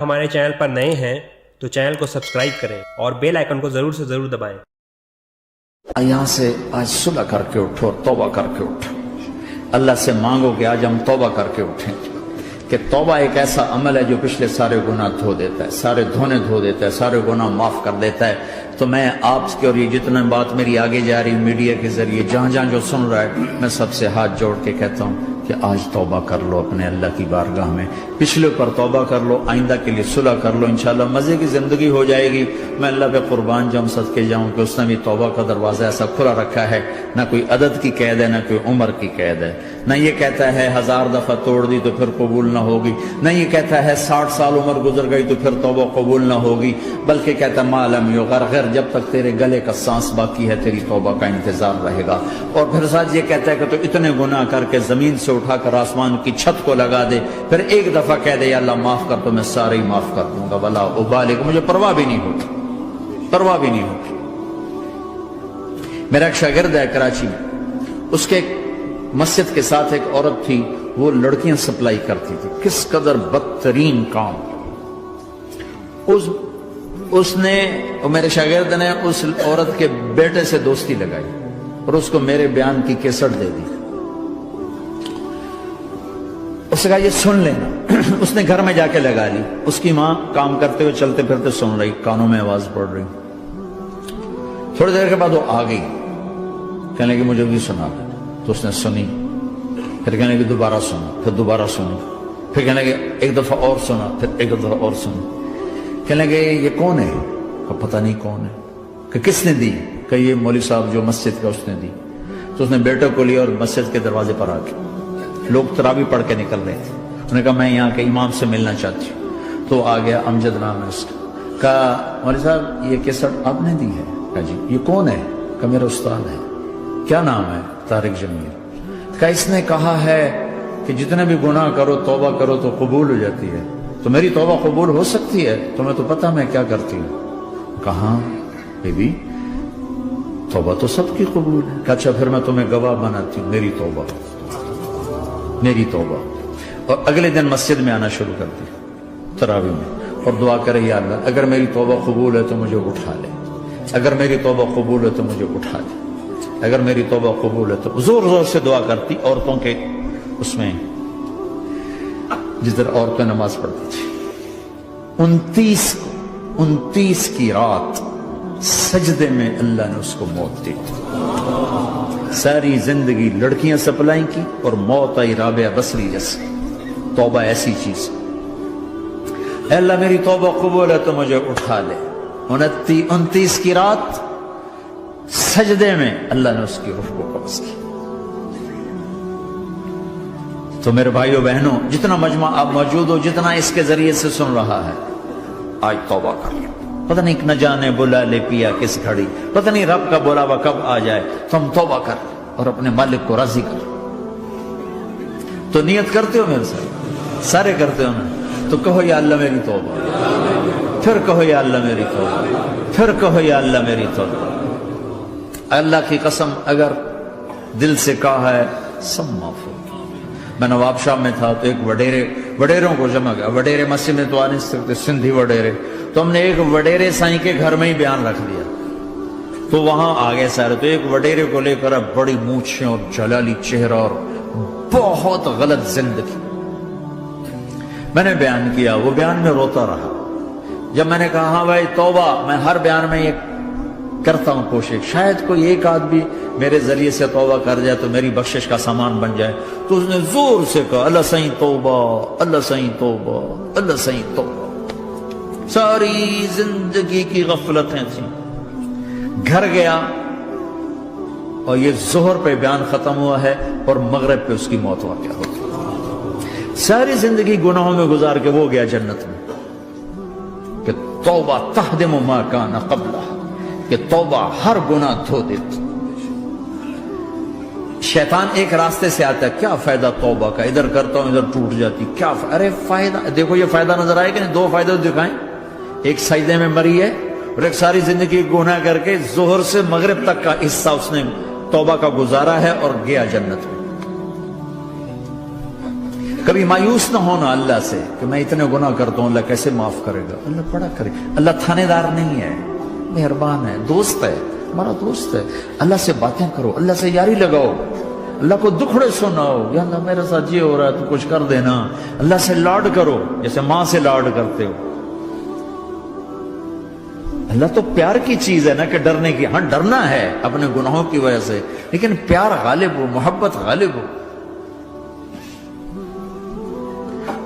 ہمارے چینل پر نئے ہیں تو چینل کو سبسکرائب کریں اور بیل آئیکن کو ضرور سے ضرور دبائیں۔ یہاں سے آج صلح کر کے اٹھو اور توبہ کر کے اٹھو۔ اللہ سے مانگو کہ آج ہم توبہ کر کے اٹھیں، کہ توبہ ایک ایسا عمل ہے جو پچھلے سارے گناہ دھو دیتا ہے، سارے دھونے دھو دیتا ہے، سارے گناہ معاف کر دیتا ہے۔ تو میں آپ کے اور یہ جتنا بات میری آگے جا رہی میڈیا کے ذریعے جہاں جہاں جو سن رہا ہے، میں سب سے ہاتھ جوڑ کے کہتا ہوں کہ آج توبہ کر لو اپنے اللہ کی بارگاہ میں، پچھلے پر توبہ کر لو، آئندہ کے لیے صلح کر لو، انشاءاللہ مزے کی زندگی ہو جائے گی۔ میں اللہ پہ قربان جاؤں، صدقے جاؤں کہ اس نے بھی توبہ کا دروازہ ایسا کھلا رکھا ہے، نہ کوئی عدد کی قید ہے، نہ کوئی عمر کی قید ہے، نہ یہ کہتا ہے 1000 دفعہ توڑ دی تو پھر قبول نہ ہوگی، نہ یہ کہتا ہے 60 سال عمر گزر گئی تو پھر توبہ قبول نہ ہوگی، بلکہ کہتا ہے ما لم یغرغر، جب تک تیرے گلے کا سانس باقی ہے تیری توبہ کا انتظار رہے گا۔ اور پھر ساتھ یہ کہتا ہے کہ تو اتنے گناہ کر کے زمین سے اٹھا کر آسمان کی چھت کو لگا دے، پھر ایک دفعہ کہہ دے یا اللہ معاف کر تو میں سارے ہی معاف کر دوں گا، ولا ابالغ، مجھے پرواہ بھی نہیں ہوگی، پرواہ بھی نہیں ہوگی۔ میرا ایک شاگرد ہے کراچی میں، اس کے ایک مسجد کے ساتھ ایک عورت تھی، وہ لڑکیاں سپلائی کرتی تھی، کس قدر بدترین کام۔ اس نے، میرے شاگرد نے اس عورت کے بیٹے سے دوستی لگائی اور اس کو میرے بیان کی کیسٹ دے دی۔ اس نے کہا یہ سن لینا۔ اس نے گھر میں جا کے لگا لی، اس کی ماں کام کرتے ہوئے چلتے پھرتے سن رہی، کانوں میں آواز پڑ رہی۔ تھوڑی دیر کے بعد وہ آ گئی، کہنے لگی مجھے بھی سنا دے، تو اس نے سنی، پھر کہنے لگی دوبارہ سنا، پھر دوبارہ سنی، پھر کہنے لگی ایک دفعہ اور سنا، پھر ایک دفعہ اور سنی۔ کہنے لگے یہ کون ہے؟ پتہ نہیں کون ہے۔ کہ کس نے دی؟ کہ یہ مولوی صاحب جو مسجد کا اس نے دی۔ تو اس نے بیٹے کو لیا اور مسجد کے دروازے پر آ کے، لوگ تراویح پڑھ کے نکل رہے تھے، انہوں نے کہا میں یہاں کے امام سے ملنا چاہتی ہوں۔ تو آ گیا، امجد نام ہے اس کا۔ کہا مولوی صاحب یہ کیسٹ آپ نے دی ہے؟ کہا جی۔ یہ کون ہے؟ کہ میرا استاد ہے۔ کیا نام ہے؟ طارق جمیل۔ کہ اس نے کہا ہے کہ جتنے بھی گناہ کرو توبہ کرو تو قبول ہو جاتی ہے، تو میری توبہ قبول ہو سکتی ہے؟ تمہیں تو پتہ میں کیا کرتی ہوں۔ کہا بی بی توبہ تو سب کی قبول ہے۔ کہ اچھا پھر میں تمہیں گواہ بناتی ہوں، میری توبہ، میری توبہ۔ اور اگلے دن مسجد میں آنا شروع کر دی تراویح میں، اور دعا کرے یا اللہ اگر میری توبہ قبول ہے تو مجھے اٹھا لے، اگر میری توبہ قبول ہے تو مجھے اٹھا لے، اگر میری توبہ قبول ہے تو زور زور سے دعا کرتی۔ عورتوں کے اس میں جس طرح عورتیں نماز پڑھتی تھی، 29 کی رات سجدے میں اللہ نے اس کو موت دی۔ ساری زندگی لڑکیاں سپلائی کی اور موت آئی رابعہ بصری جیسے۔ توبہ ایسی چیز، اے اللہ میری توبہ قبول ہے تو مجھے اٹھا لے۔ 29 کی رات سجدے میں اللہ نے اس کی روح کو قبض کی۔ تو میرے بھائیو بہنوں، جتنا مجمع آپ موجود ہو، جتنا اس کے ذریعے سے سن رہا ہے، آج توبہ کر لو۔ پتہ نہیں نہ جانے بلا لے پیا کس گھڑی، پتہ نہیں رب کا بلاوا کب آ جائے، تم توبہ کر اور اپنے مالک کو راضی کر۔ تو نیت کرتے ہو میرے ساتھ؟ سارے کرتے ہو نا؟ تو کہو یا اللہ میری توبہ، پھر کہو یا اللہ میری توبہ، پھر کہو یا اللہ میری توبہ۔ اللہ کی قسم اگر دل سے کہا ہے سب معاف ہو۔ میں نواب شاہ میں تھا تو ایک وڈیروں کو جمع گیا، وڈیرے مسجد میں تو آ نہیں سکتے، سندھی وڈیرے، تو ہم نے ایک وڈیرے سائیں کے گھر میں ہی بیان رکھ دیا، تو وہاں آگے سارے، تو ایک وڈیرے کو لے کر بڑی مونچھیں اور جلالی چہرہ اور بہت غلط زندگی، میں نے بیان کیا، وہ بیان میں روتا رہا۔ جب میں نے کہا ہاں بھائی توبہ، میں ہر بیان میں یہ کرتا ہوں کوشش، شاید کوئی ایک آدمی میرے ذریعے سے توبہ کر جائے تو میری بخشش کا سامان بن جائے، تو اس نے زور سے کہا اللہ سائیں توبہ، اللہ سائیں توبہ، اللہ سائیں توبہ۔ ساری زندگی کی غفلتیں تھیں۔ گھر گیا اور یہ ظہر پہ بیان ختم ہوا ہے اور مغرب پہ اس کی موت واقع ہو گئی۔ ساری زندگی گناہوں میں گزار کے وہ گیا جنت میں، کہ توبہ تہدم ما کان قبلہ، کہ توبہ ہر گناہ دھو دیتی۔ شیطان ایک راستے سے آتا ہے، کیا فائدہ توبہ کا، ادھر کرتا ہوں ادھر ٹوٹ جاتی، کیا ارے فائدہ دیکھو، یہ فائدہ نظر آئے کہ نہیں؟ دو فائدے دکھائیں، ایک سجدے میں مری ہے اور ایک ساری زندگی گناہ کر کے ظہر سے مغرب تک کا حصہ اس نے توبہ کا گزارا ہے اور گیا جنت میں۔ کبھی مایوس نہ ہونا اللہ سے کہ میں اتنے گناہ کرتا ہوں، اللہ کیسے معاف کرے گا؟ اللہ بڑا کرے. اللہ تھانے دار نہیں ہے، مہربان ہے، دوست ہے، ہمارا دوست ہے. اللہ سے باتیں کرو، اللہ سے یاری لگاؤ، اللہ کو دکھڑے سناؤ. یا اللہ میرے ساتھ یہ ہو رہا ہے تو کچھ کر دینا. اللہ سے لاڈ کرو جیسے ماں سے لاڈ کرتے ہو. اللہ تو پیار کی چیز ہے نا کہ ڈرنے کی. ہاں ڈرنا ہے اپنے گناہوں کی وجہ سے، لیکن پیار غالب ہو، محبت غالب ہو.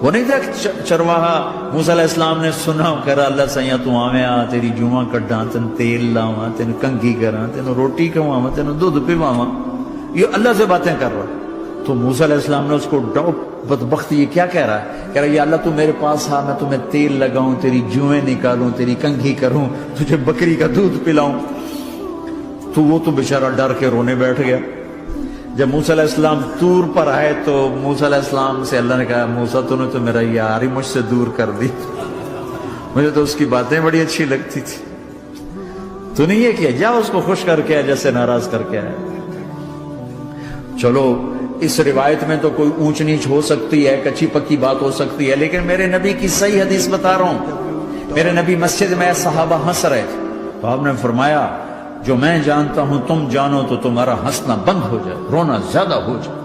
وہ نہیں تھا چرواہا موسیٰ علیہ السلام نے سنا کہہ رہا اللہ سیاں تو آویں آ تیری جوہاں کڈاں، تین تیل لاواں، تین کنگھی کراں، تین روٹی کھواواں، تین دودھ پیواواں. یہ اللہ سے باتیں کر رہا. تو موسیٰ علیہ السلام نے اس کو بدبخت یہ کیا کہہ رہا ہے؟ کہہ رہا ہے یا اللہ تو میرے پاس آ، میں تمہیں تیل لگاؤں، تیری جوئیں نکالوں، تیری کنگھی کروں، تجھے بکری کا دودھ پلاؤں. تو وہ تو بیچارہ ڈر کے رونے بیٹھ گیا. جب موسیٰ علیہ السلام طور پر آئے تو موسیٰ علیہ السلام سے اللہ نے کہا موسیٰ تو نے تو میرا یار ہی مجھ سے دور کر دی، مجھے تو اس کی باتیں بڑی اچھی لگتی تھی. تو نے یہ کیا، جا اس کو خوش کر کے جیسے ناراض کر کے آئے. چلو اس روایت میں تو کوئی اونچ نیچ ہو سکتی ہے، کچی پکی بات ہو سکتی ہے، لیکن میرے نبی کی صحیح حدیث بتا رہا ہوں. میرے نبی مسجد میں صحابہ ہنس رہے تھے تو آپ نے فرمایا جو میں جانتا ہوں تم جانو تو تمہارا ہنسنا بند ہو جائے، رونا زیادہ ہو جائے.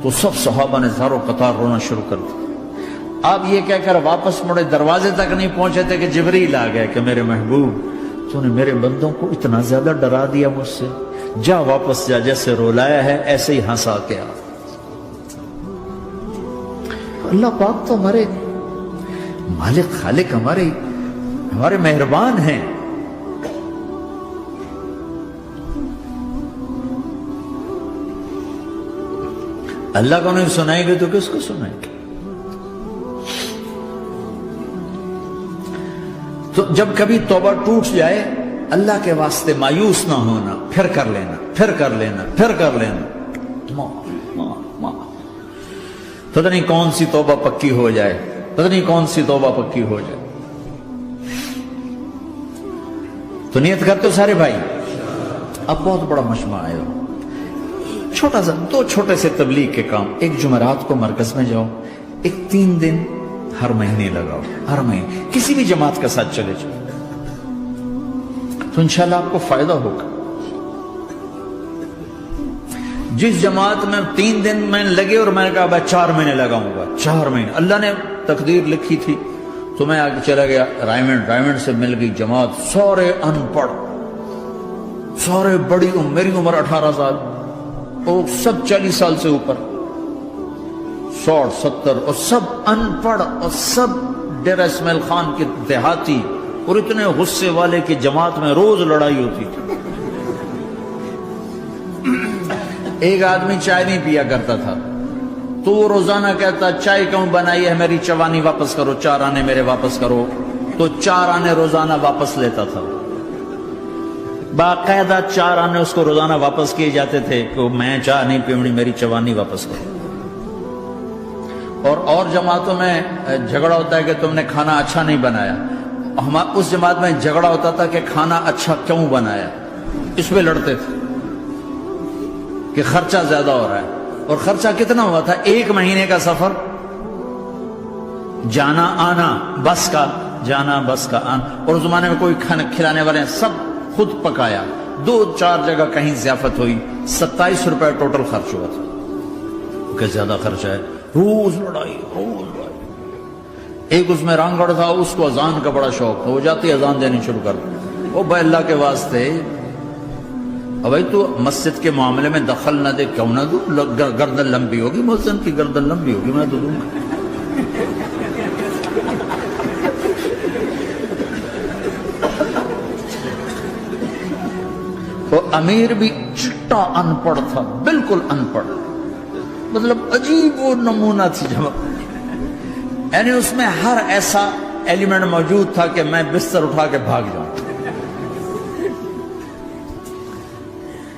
تو سب صحابہ نے زارو قطار رونا شروع کر دیا. آپ یہ کہہ کر واپس مڑے، دروازے تک نہیں پہنچے تھے کہ جبریل آ گئے کہ میرے محبوب تو نے میرے بندوں کو اتنا زیادہ ڈرا دیا مجھ سے، جا واپس جا، جیسے رولایا ہے ایسے ہی ہنسا کے آ. اللہ پاک تو ہمارے مالک خالق، ہمارے مہربان ہیں. اللہ کو نہیں سنائیں گے تو کس کو سنائیں گے؟ تو جب کبھی توبہ ٹوٹ جائے اللہ کے واسطے مایوس نہ ہونا، پھر کر لینا، پھر کر لینا، پھر کر لینا. پتہ نہیں کون سی توبہ پکی ہو جائے، پتہ نہیں کون سی توبہ پکی ہو جائے. تو نیت کرتے ہو سارے بھائی؟ اب بہت بڑا مجمع آئے ہو، چھوٹا سا دو چھوٹے سے تبلیغ کے کام. ایک جمعرات کو مرکز میں جاؤ، ایک 3 دن ہر مہینے لگاؤ، ہر مہینے کسی بھی جماعت کے ساتھ چلے جاؤ تو انشاءاللہ آپ کو فائدہ ہوگا. جس جماعت میں 3 دن میں لگے اور میں نے کہا بھائی 4 مہینے لگاؤں گا، 4 مہینے اللہ نے تقدیر لکھی تھی تو میں آگے چلا گیا. رائمنڈ سے مل گئی جماعت، سارے ان پڑھ، سارے بڑی عمر، میری عمر 18 سال اور سب 40 سال سے اوپر، 60 70 اور سب ان پڑھ اور سب ڈیرہ اسماعیل خان کے دیہاتی اور اتنے غصے والے کی جماعت میں روز لڑائی ہوتی تھی. ایک آدمی چائے نہیں پیا کرتا تھا تو وہ روزانہ کہتا چائے کیوں بنائی ہے، میری چوانی واپس کرو، 4 آنے میرے واپس کرو. تو 4 آنے روزانہ واپس لیتا تھا، باقاعدہ 4 آنے اس کو روزانہ واپس کیے جاتے تھے کہ میں چائے نہیں پیوڑی، میری چوانی واپس کرو. اور جماعتوں میں جھگڑا ہوتا ہے کہ تم نے کھانا اچھا نہیں بنایا. اس جماعت میں جھگڑا ہوتا تھا کہ کھانا اچھا کیوں بنایا، اس پہ لڑتے تھے کہ خرچہ زیادہ ہو رہا ہے. اور خرچہ کتنا ہوا تھا؟ 1 مہینے کا سفر، جانا آنا، بس کا جانا بس کا آنا. اور اس زمانے میں کوئی کھانا کھلانے والے سب خود پکایا. 2-4 جگہ کہیں ضیافت ہوئی، 27 روپے ٹوٹل خرچ ہوا تھا. کہ زیادہ خرچہ ہے، روز لڑائی، روز لڑائی. ایک اس میں رانگڑ تھا، اس کو اذان کا بڑا شوق تھا، وہ جاتی اذان دینی شروع کر دی. وہ بھائی اللہ کے واسطے بھائی تو مسجد کے معاملے میں دخل نہ دے، کیوں نہ دوں؟ گردن لمبی ہوگی، مؤذن کی گردن لمبی ہوگی، میں تو دوں گا. وہ امیر بھی چٹا ان پڑھ تھا، بالکل ان پڑھ، مطلب عجیب وہ نمونہ تھی جماعت. یعنی اس میں ہر ایسا ایلیمنٹ موجود تھا کہ میں بستر اٹھا کے بھاگ جاؤں.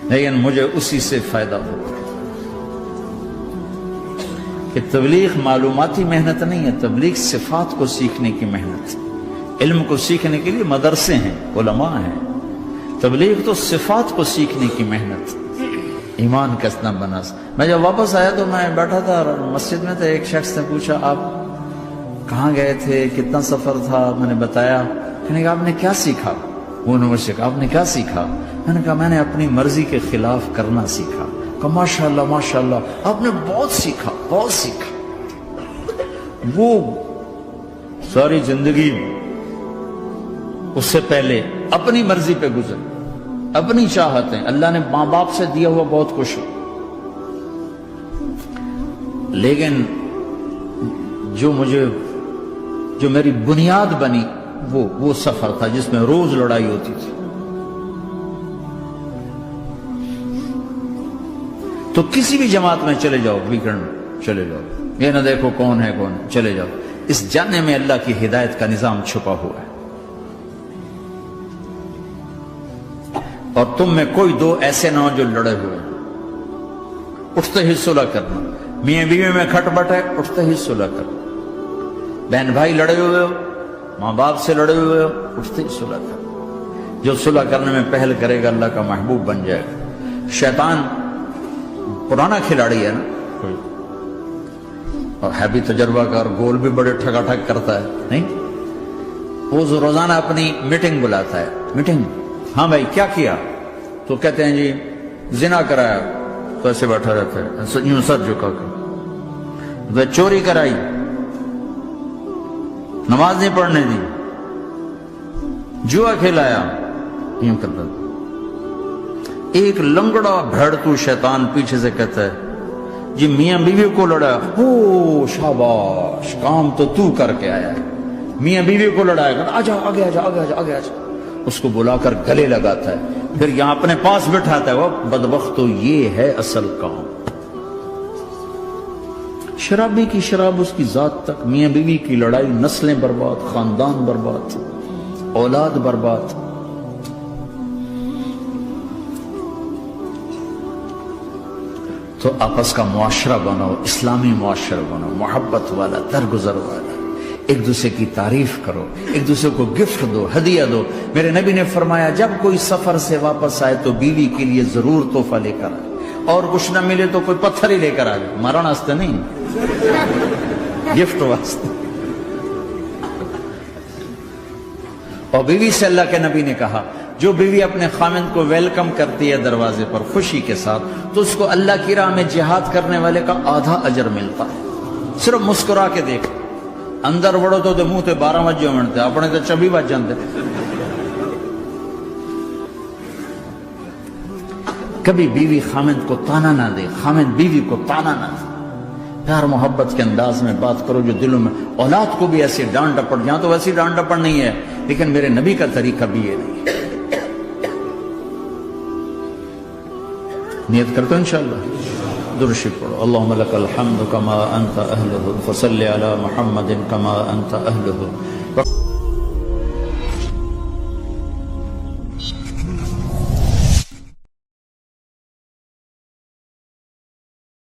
لیکن مجھے اسی سے فائدہ ہوتا کہ تبلیغ معلوماتی محنت نہیں ہے، تبلیغ صفات کو سیکھنے کی محنت. علم کو سیکھنے کے لیے مدرسے ہیں، علماء ہیں. تبلیغ تو صفات کو سیکھنے کی محنت. ایمان کسنا بناس. میں جب واپس آیا تو میں بیٹھا تھا مسجد میں، تو ایک شخص نے پوچھا آپ کہاں گئے تھے، کتنا سفر تھا؟ میں نے بتایا. میں نے کہا آپ نے کیا سیکھا؟ وہ نے مجھ سے کہا آپ نے کیا سیکھا؟ میں نے کہا میں نے اپنی مرضی کے خلاف کرنا سیکھا. کہا ماشاءاللہ ماشاءاللہ، آپ نے بہت سیکھا بہت سیکھا. وہ ساری زندگی اس سے پہلے اپنی مرضی پہ گزر، اپنی چاہتیں. اللہ نے ماں باپ سے دیا ہوا بہت کچھ، لیکن جو میری بنیاد بنی وہ سفر تھا جس میں روز لڑائی ہوتی تھی. تو کسی بھی جماعت میں چلے جاؤ، ویکنڈ میں چلے جاؤ، یہ نہ دیکھو کون ہے کون، چلے جاؤ. اس جاننے میں اللہ کی ہدایت کا نظام چھپا ہوا ہے. اور تم میں کوئی دو ایسے نہ ہو جو لڑے ہوئے، اٹھتے ہی صلح کرنا. میاں بیوی میں کھٹ بٹ ہے، اٹھتے ہی صلح کرنا. بہن بھائی لڑے ہوئے ہو، ماں باپ سے لڑے ہوئے ہو، اٹھتے ہی صلح کرنا. جو صلح کرنے میں پہل کرے گا اللہ کا محبوب بن جائے گا. شیطان پرانا کھلاڑی ہے نا کوئی، اور ہے بھی تجربہ کار، گول بھی بڑے ٹھگا ٹھگ کرتا ہے. نہیں، وہ روزانہ اپنی میٹنگ بلاتا ہے. میٹنگ، ہاں بھائی کیا کیا؟ تو کہتے ہیں جی زنا کرایا. تو ایسے بیٹھا رہتا ہے یوں سر جھکا کر. چوری کرائی، نماز نہیں پڑھنے دی، جوا کھلایا، یوں کرتا. ایک لنگڑا بھیڑتو شیطان پیچھے سے کہتا ہے جی میاں بیوی کو لڑایا. او شاباش، کام تو کر کے آیا ہے. میاں بیوی کو لڑایا، آجا آگے آجا آگے آجا آگے آجا. اس کو بلا کر گلے لگاتا ہے، پھر یہاں اپنے پاس بٹھاتا ہے. وہ بدبخت، تو یہ ہے اصل کام. شرابی کی شراب اس کی ذات تک، میاں بیوی کی لڑائی، نسلیں برباد، خاندان برباد، اولاد برباد. تو آپس کا معاشرہ بناؤ، اسلامی معاشرہ بناؤ، محبت والا، درگزر والا. ایک دوسرے کی تعریف کرو، ایک دوسرے کو گفٹ دو، ہدیہ دو. میرے نبی نے فرمایا جب کوئی سفر سے واپس آئے تو بیوی کے لیے ضرور تحفہ لے کر آئے، اور کچھ نہ ملے تو کوئی پتھر ہی لے کر آئے. مارن واسطے نہیں، گفٹ واسطے. اور بیوی سے اللہ کے نبی نے کہا جو بیوی اپنے خامند کو ویلکم کرتی ہے دروازے پر خوشی کے ساتھ، تو اس کو اللہ کی راہ میں جہاد کرنے والے کا آدھا اجر ملتا ہے. صرف مسکرا کے دیکھ. اندر بڑھو تو منہ تے 12 بجے منتے، اپنے تو 24 بج جاندے. کبھی بیوی خامند کو تانا نہ دے، خامند بیوی کو تانا نہ دے. پیار محبت کے انداز میں بات کرو جو دلوں میں. اولاد کو بھی ایسے ڈانٹ ڈپٹ، یہاں تو ویسی ڈانٹ ڈپٹ نہیں ہے، لیکن میرے نبی کا طریقہ بھی یہ نہیں ہے. نیت کرتے ہیں انشاءاللہ. درشی پڑھو. اللہم لک الحمد کما انت اہلہ، فصلی علی محمد کما انت اہلہ.